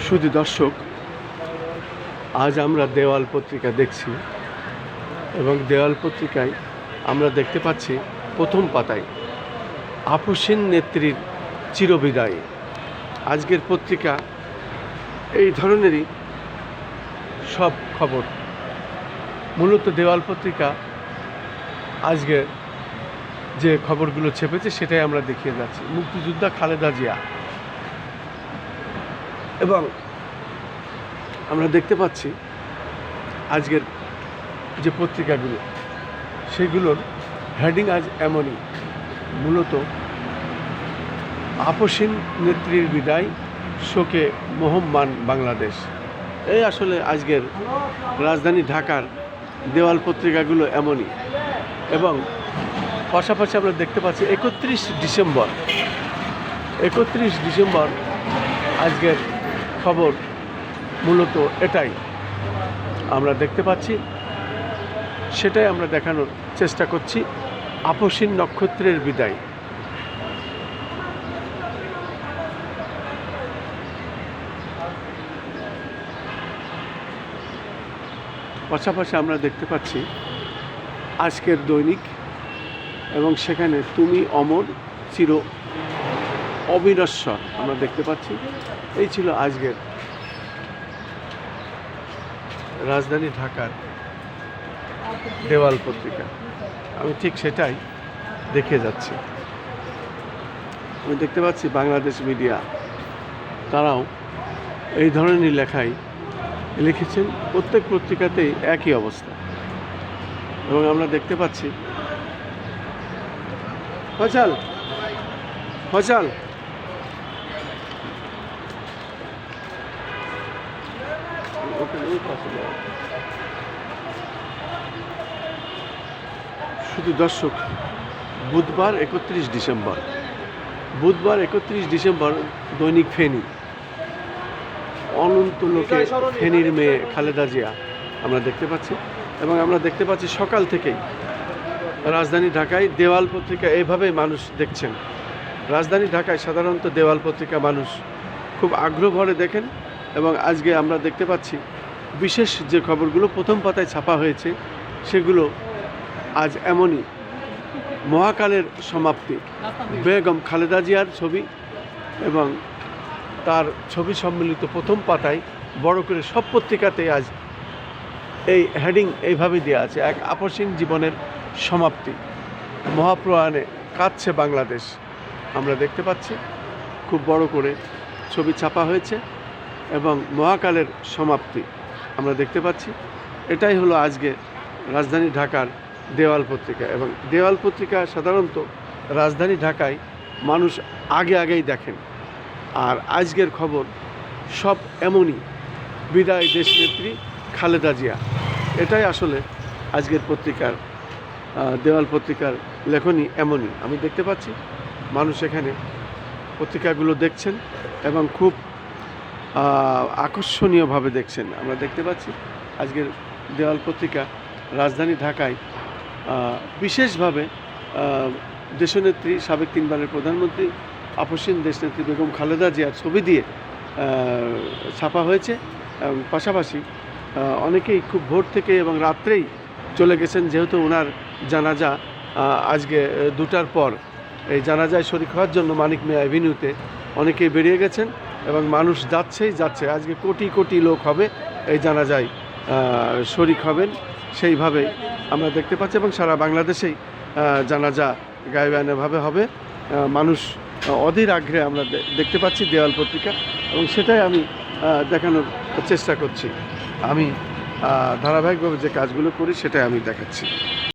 শুধু দর্শক, আজ আমরা দেওয়াল পত্রিকা দেখছি এবং দেওয়াল পত্রিকায় আমরা দেখতে পাচ্ছি প্রথম পাতায় আপসীন নেত্রীর চিরবিদায়। আজকের পত্রিকা এই ধরনেরই সব খবর। মূলত দেওয়াল পত্রিকা আজকে যে খবরগুলো ছেপেছে সেটাই আমরা দেখিয়ে যাচ্ছি। মুক্তিযোদ্ধা খালেদা জিয়া, এবং আমরা দেখতে পাচ্ছি আজকের যে পত্রিকাগুলো সেগুলোর হেডিং আজ এমনই, মূলত আপসীন নেত্রীর বিদায়, শোকে মোহম্মান বাংলাদেশ। এই আসলে আজকের রাজধানী ঢাকার দেওয়াল পত্রিকাগুলো এমনই। এবং পাশাপাশি আমরা দেখতে পাচ্ছি 31 ডিসেম্বর আজকের খবর মূলত এটাই আমরা দেখতে পাচ্ছি, সেটাই আমরা দেখানোর চেষ্টা করছি। আপসীন নক্ষত্রের বিদায়। পাশাপাশি আমরা দেখতে পাচ্ছি আজকের দৈনিক, এবং সেখানে তুমি অমর চির অবিনশ্বর আমরা দেখতে পাচ্ছি। এই ছিল আজকের রাজধানী ঢাকার দেওয়াল পত্রিকা। আমি ঠিক সেটাই দেখে যাচ্ছি। আমি দেখতে পাচ্ছি বাংলাদেশ মিডিয়া তারাও এই ধরনের লেখাই লিখেছেন। প্রত্যেক পত্রিকাতেই একই অবস্থা। এবং আমরা দেখতে পাচ্ছি ফয়সাল শুধু দর্শক, বুধবার 31 ডিসেম্বর দৈনিক ফেনী, অনন্ত লোকে ফেনীর মেয়ে খালেদা জিয়া আমরা দেখতে পাচ্ছি। এবং আমরা দেখতে পাচ্ছি সকাল থেকেই রাজধানী ঢাকায় দেওয়াল পত্রিকা এভাবেই মানুষ দেখছেন। রাজধানী ঢাকায় সাধারণত দেওয়াল পত্রিকা মানুষ খুব আগ্রহ ভরে দেখেন। এবং আজকে আমরা দেখতে পাচ্ছি বিশেষ যে খবরগুলো প্রথম পাতায় ছাপা হয়েছে সেগুলো আজ এমনই। মহাকালের সমাপ্তি, বেগম খালেদা জিয়ার ছবি এবং তার ছবি সম্মিলিত প্রথম পাতায় বড় করে সব পত্রিকাতেই আজ এই হেডিং এইভাবে দেওয়া আছে, এক আপসীন জীবনের সমাপ্তি, মহাপ্রয়াণে কাঁদছে বাংলাদেশ। আমরা দেখতে পাচ্ছি খুব বড় করে ছবি ছাপা হয়েছে এবং মহাকালের সমাপ্তি আমরা দেখতে পাচ্ছি। এটাই হলো আজকে রাজধানী ঢাকার দেওয়াল পত্রিকা। এবং দেওয়াল পত্রিকা সাধারণত রাজধানী ঢাকায় মানুষ আগেই দেখেন। আর আজকের খবর সব এমনই, বিদায় দেশনেত্রী খালেদা জিয়া। এটাই আসলে আজকের পত্রিকার দেওয়াল পত্রিকার লেখনী এমনই। আমি দেখতে পাচ্ছি মানুষ এখানে পত্রিকাগুলো দেখছেন এবং খুব আকর্ষণীয়ভাবে দেখছেন। আমরা দেখতে পাচ্ছি আজকের দেওয়াল পত্রিকা রাজধানী ঢাকায় বিশেষভাবে দেশনেত্রী, সাবেক 3 বারের প্রধানমন্ত্রী, আপসীন দেশনেত্রী বেগম খালেদা জিয়ার ছবি দিয়ে ছাপা হয়েছে। এবং পাশাপাশি অনেকেই খুব ভোর থেকে এবং রাত্রেই চলে গেছেন, যেহেতু ওনার জানাজা আজকে 2টার পর। এই জানাজায় শরিক হওয়ার জন্য মানিক মিয়া অ্যাভিনিউতে অনেকেই বেরিয়ে গেছেন এবং মানুষ যাচ্ছে। আজকে কোটি কোটি লোক হবে এই জানাজায় শরিক হবেন, সেইভাবে আমরা দেখতে পাচ্ছি। এবং সারা বাংলাদেশেই জানাজা গায়বানেভাবে হবে। মানুষ অধীর আগ্রহে আমরা দেখতে পাচ্ছি দেওয়াল পত্রিকা, এবং সেটাই আমি দেখানোর চেষ্টা করছি। আমি ধারাবাহিকভাবে যে কাজগুলো করি সেটাই আমি দেখাচ্ছি।